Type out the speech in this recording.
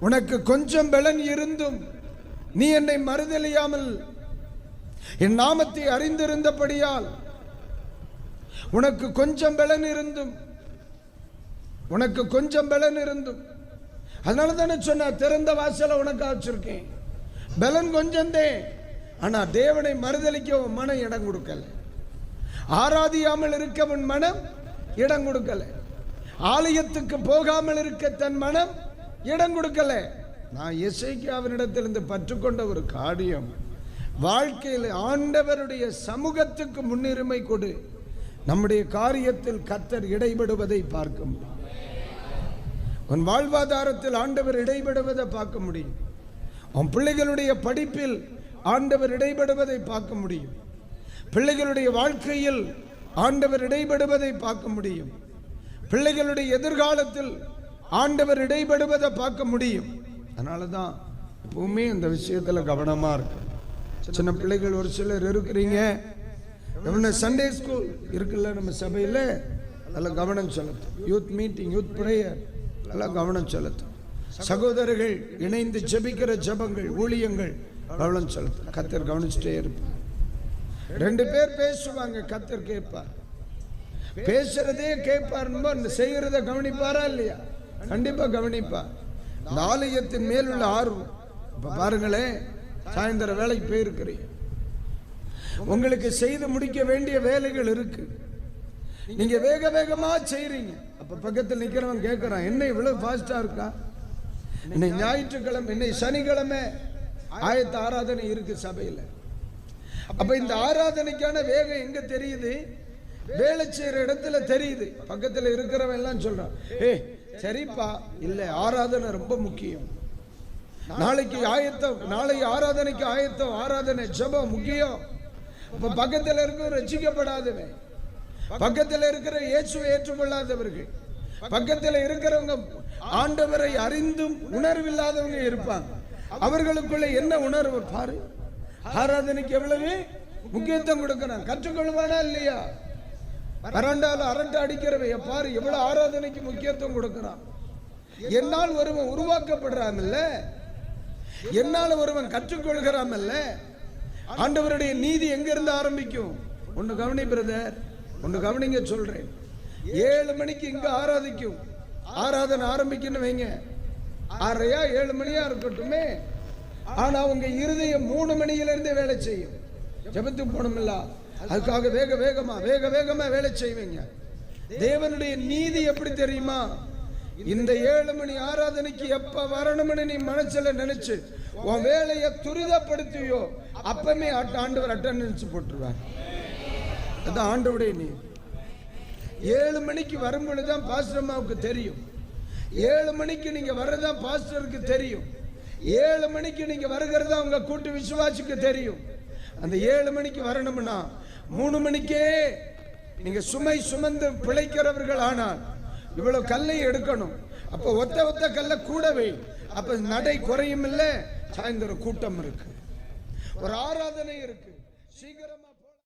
உனக்கு கொஞ்சம் பலன் இருந்தும் நீ என்னை மறுதலியாமல் என் நாமத்தை அறிந்திருந்தபடியால், உனக்கு கொஞ்சம் பலன் இருந்தும் அதனால தானே சொன்ன, திறந்த வாசலை உனக்கு வச்சிருக்கேன். பலன் கொஞ்சந்தே, ஆனா தேவனை மறுதலிக்க உன் மனம் இடம் கொடுக்கல. ஆராதியாமல் இருக்க உன் மனம் இடம் கொடுக்கல. ஆலயத்துக்கு போகாமல் இருக்க தன் மனம் இடம் கொடுக்கல. நான் எசேக்கியாவினிடத்திலிருந்து பற்றுக்கொண்ட ஒரு காரியம், வாழ்க்கையில் ஆண்டவருடைய சமூகத்துக்கு முன்னுரிமை கொடு. நம்முடைய காரியத்தில் கர்த்தர் இடைபடுவதை பார்க்க முடியும். உன் வாழ்வாதாரத்தில் ஆண்டவர் இடைபடுவதை பார்க்க முடியும். உன் பிள்ளைகளுடைய படிப்பில் ஆண்டவர் இடைபடுவதை பார்க்க முடியும். பிள்ளைகளுடைய வாழ்க்கையில் ஆண்டவர் இடைபடுவதை பார்க்க முடியும். பிள்ளைகளுடைய எதிர்காலத்தில் ஆண்டவர் இடைபடுவதை பார்க்க முடியும். அதனால தான் எப்பவுமே இந்த விஷயத்தில் கவனமாக இருக்கு. சின்ன பிள்ளைகள் ஒரு சிலர் இருக்கிறீங்க, சண்டே ஸ்கூல் இருக்குல்ல நம்ம சபையில், அதில் கவனம் செலுத்தும். யூத் மீட்டிங், யூத் பிரேயர், எல்லாம் கவனம் செலுத்தும். சகோதரர்கள் இணைந்து ஜெபிக்கிற ஜெபங்கள், ஊழியங்கள் கவனம் செலுத்தும். கர்த்தர் கவனிச்சுட்டே இருப்பார். 2 பேர் பேசுவாங்க, கர்த்தர் கேட்பார். பேசுறதே கேட்பார், செய்கிறத கவனிப்பாரா இல்லையா? கண்டிப்பா கவனிப்பார். இந்த ஆலயத்தின் மேலுள்ள ஆர்வம். இப்ப பாருங்களேன், சாயந்தர வேலைக்கு போயிருக்கிறீங்க, உங்களுக்கு செய்து முடிக்க வேண்டிய வேலைகள் இருக்கு, நீங்க வேக வேகமா செய்றீங்க. அப்ப பக்கத்தில் நிக்கிறவன் கேட்கிறான், என்ன இவ்வளவு ஃபாஸ்டா இருக்கா? இன்னைக்கு ஞாயிற்றுக்கிழமை, இன்னைக்கு சனிக்கிழமை ஆயத்த ஆராதனை இருக்கு சபையில. அப்ப இந்த ஆராதனைக்கான வேகம் எங்க தெரியுது? வேலை செய்யற இடத்துல தெரியுது. பக்கத்தில் இருக்கிறவன் எல்லாம் சொல்றான், சரிப்பா, இல்ல ஆராதனை ரொம்ப முக்கியம், நாளைக்கு ஆயத்தம், நாளை ஆராதனைக்கு ஆயத்தம், ஆராதனை ஜெபம் முக்கியம். அப்ப பக்கத்தில் இருக்கிற ரட்சிக்கப்படாதவன், பக்கத்தில் இருக்கிற இயேசுவை ஏற்றுக்கொள்ளாதவர்கள், பக்கத்தில் இருக்கிறவங்க ஆண்டவரை அறிந்தும் உணர்வில்லாதவங்க இருப்பாங்க. அவர்களுக்குள்ள என்ன உணர்வு பாரு. ஆராதனைக்கு எவ்வளவு முக்கியத்துவம் கொடுக்கிறான். கற்றுக்கொள்வானா இல்லையா? பரண்டால அரட்டை அடிக்கிறவைய பாரு, எவ்வளவு ஆராதனைக்கு முக்கியத்துவம் கொடுக்கிறான். என்னால் ஒருவன் உருவாக்கப்படுறாமல்ல, என்னால் ஒருவன் கற்றுக்கொள்கிறாமல்ல. ஆண்டவருடைய நீதி எங்க இருந்து ஆரம்பிக்கும்? ஒன்னு கவனி பிரதர், ஒன்னு கவனிங்க சொல்றேன். 7 மணிக்கு இங்க ஆராதிக்கும், ஆராதனை ஆரம்பிக்கணும் வைங்க, 6:30 7 மணியா இருக்கட்டுமே. ஆனா உங்க இருதயம் 3 மணியிலிருந்தே வேலை செய்யும். ஜெபத்துக்கு போனோம்ல, அதுக்காக வேக வேகமா வேலை செய்வீங்க. தேவனுடைய நீதி எப்படி தெரியுமா? இந்த 7 மணி ஆராதனைக்கு எப்ப வரணும்னு நீ மனசுல நினைச்சு உன் வேலையை துரிதப்படுத்தியோ, அப்பமே ஆண்டவர் அட்டெண்டன்ஸ் போட்டுருவார். அதான் ஆண்டவருடைய நீதி. 7 மணிக்கு வரும்பொழுதுதான் பாஸ்டர் அம்மாவுக்கு தெரியும். 7 மணிக்கு நீங்க வர்றதுதான் பாஸ்டருக்கு தெரியும். 7 மணிக்கு நீங்க வருகிறதா உங்க கூட்டு விசுவாசிக்கு தெரியும். அந்த 7 மணிக்கு வரணும்னா 3 மணிக்கே நீங்க சுமை சுமந்து பிழைக்கிறவர்கள் ஆனால் இவ்வளவு கல்லை எடுக்கணும். அப்ப ஒத்த கல்ல கூடவே, அப்ப நடை குறையும் இல்ல. சாயந்தரம் கூட்டம் இருக்கு, ஒரு ஆராதனை இருக்கு, சீக்கிரமா